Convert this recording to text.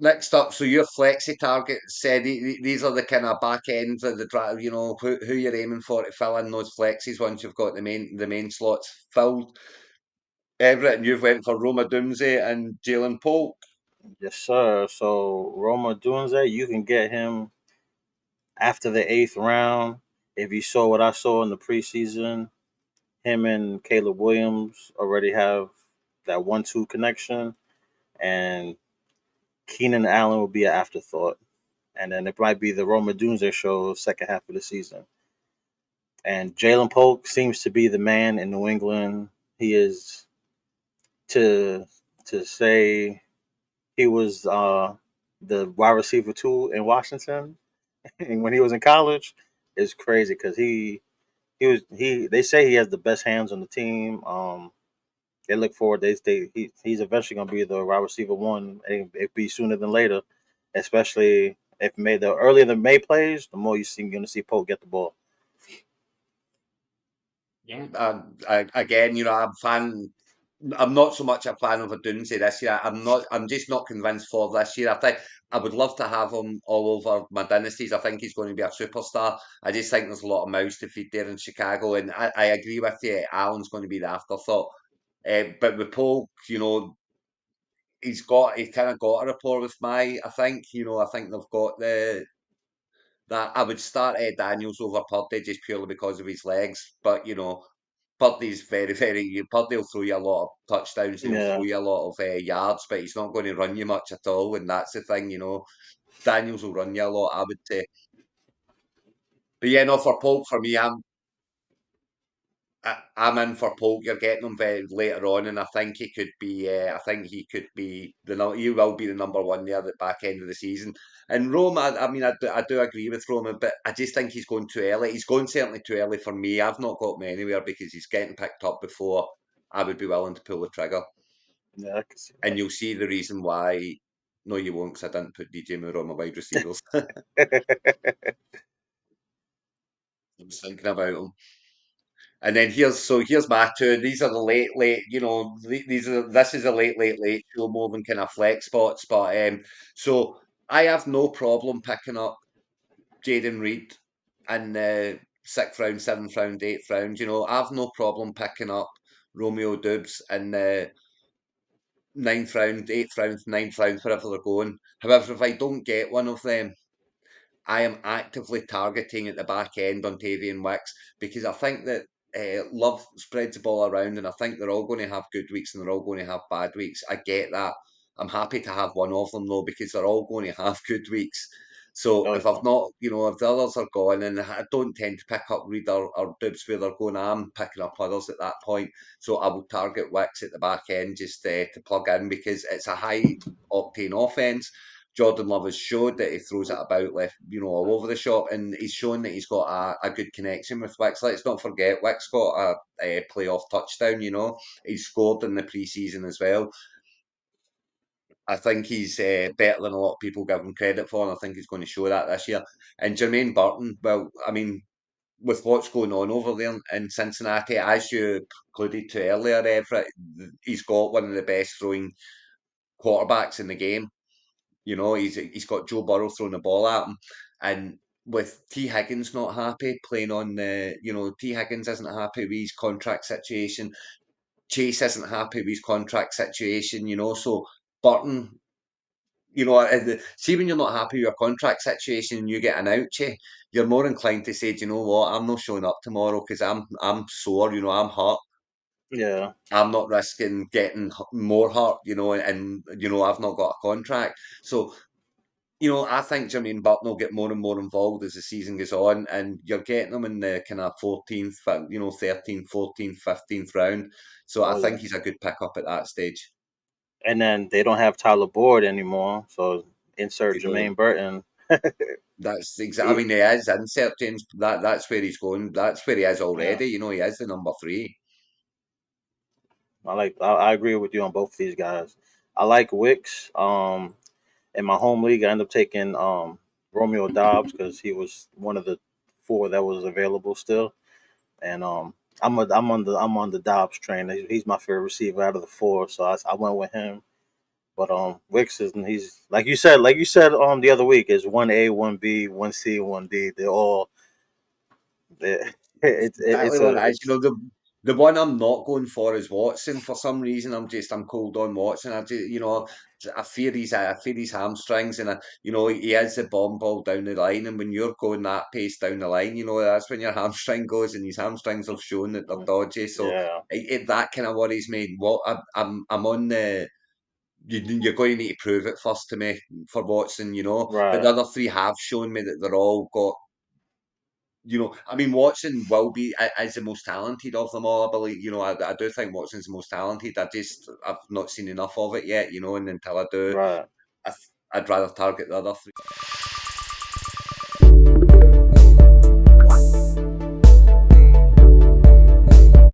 Next up, so your flexi targets said these are the kind of back ends of the draft. You know who you're aiming for to fill in those flexes once you've got the main slots filled. Everett, and you've went for Roma Doomsday and Jalen Polk. Yes, sir. So Roma Dunze, you can get him after the eighth round. If you saw what I saw in the preseason, him and Caleb Williams already have that 1-2 connection, and Keenan Allen will be an afterthought. And then it might be the Roma Dunze show second half of the season. And Jalen Polk seems to be the man in New England. He is to say he was the wide receiver two in Washington and when he was in college is crazy because he they say he has the best hands on the team. They look forward. He's eventually going to be the wide receiver one. It be sooner than later, especially if May the earlier the May plays, the more you're going to see Polk get the ball. Yeah. Again, I'm fan. I'm not so much a fan of a Doomsday this year. I'm not. I'm just not convinced for this year. I think I would love to have him all over my dynasties. I think he's going to be a superstar. I just think there's a lot of mouths to feed there in Chicago, and I agree with you. Allen's going to be the afterthought. But with Polk, he's kind of got a rapport with my. I think they've got that. I would start Daniels over Purdy just purely because of his legs, but Purdy's very, very. Purdy will throw you a lot of touchdowns and he'll throw Yeah, you a lot of yards, but he's not going to run you much at all. And that's the thing. Daniels will run you a lot, I would say. But yeah, no, for Polk, for me, I'm in for Polk. You're getting him very later on, and I think he could be. I think he could be he will be the number one there at the back end of the season. And Roma, I mean, I do agree with Roma, but I just think he's going too early. He's going certainly too early for me. I've not got me anywhere because he's getting picked up before I would be willing to pull the trigger. yeah, I can see And you'll see the reason why. No, you won't, because I didn't put DJ Moore on my wide receivers. I that. was thinking about him. And then here's my two. These are the late. This is a late show more than kind of flex spots. But so I have no problem picking up Jaden Reed in the sixth round, seventh round, eighth round. I've no problem picking up Romeo Dubs in the ninth round, eighth round, ninth round, wherever they're going. However, if I don't get one of them, I am actively targeting at the back end on Tavian Wicks because I think that Love spreads the ball around, and I think they're all going to have good weeks and they're all going to have bad weeks. I get that. I'm happy to have one of them though because they're all going to have good weeks. So Oh if I've yeah, not, if the others are gone, and I don't tend to pick up Reader or Dibs where they're going, I'm picking up others at that point. So I will target Wicks at the back end just to plug in because it's a high octane offense. Jordan Love has showed that he throws it about left, all over the shop, and he's shown that he's got a good connection with Wicks. Let's not forget, Wicks got a playoff touchdown. He scored in the preseason as well. I think he's better than a lot of people give him credit for, and I think he's going to show that this year. And Jermaine Burton, well, I mean, with what's going on over there in Cincinnati, as you alluded to earlier, Everett, he's got one of the best throwing quarterbacks in the game. He's got Joe Burrow throwing the ball at him, and with T Higgins not happy playing on T Higgins isn't happy with his contract situation. Chase isn't happy with his contract situation. So Burton, see when you're not happy with your contract situation and you get an ouchie, you're more inclined to say, do you know what, I'm not showing up tomorrow because I'm sore. I'm hurt. yeah. I'm not risking getting more hurt. And I've not got a contract. So I think Jermaine Burton will get more and more involved as the season goes on, and you're getting him in the kind of 14th, 13th, 14th, 15th round. So I Oh yeah. think he's a good pickup at that stage. And then they don't have Tyler Boyd anymore, so insert They don't. Jermaine Burton. That's exactly. I He- mean, he is insert James. That's where he's going. That's where he is yeah, already. He is the number three. I agree with you on both of these guys. I like Wicks. In my home league, I ended up taking Romeo Dobbs because he was one of the four that was available still, and I'm on the Dobbs train. He's my favorite receiver out of the four, so I went with him. But Wicks is he's like you said the other week is 1A, 1B, 1C, 1D. They're all Exactly it's what a it is. it's The one I'm not going for is Watson. For some reason, I'm cold on Watson. I fear his hamstrings, and he is the bomb ball down the line. And when you're going that pace down the line, that's when your hamstring goes, and his hamstrings have shown that they're dodgy. So yeah, that kind of worries me. What I'm on the. You're going to need to prove it first to me for Watson, But the right, other three have shown me that they're all got I mean, Watson will be is the most talented of them all. I believe, I do think Watson's the most talented. I've not seen enough of it yet, and until I do, right. I'd rather target the other three.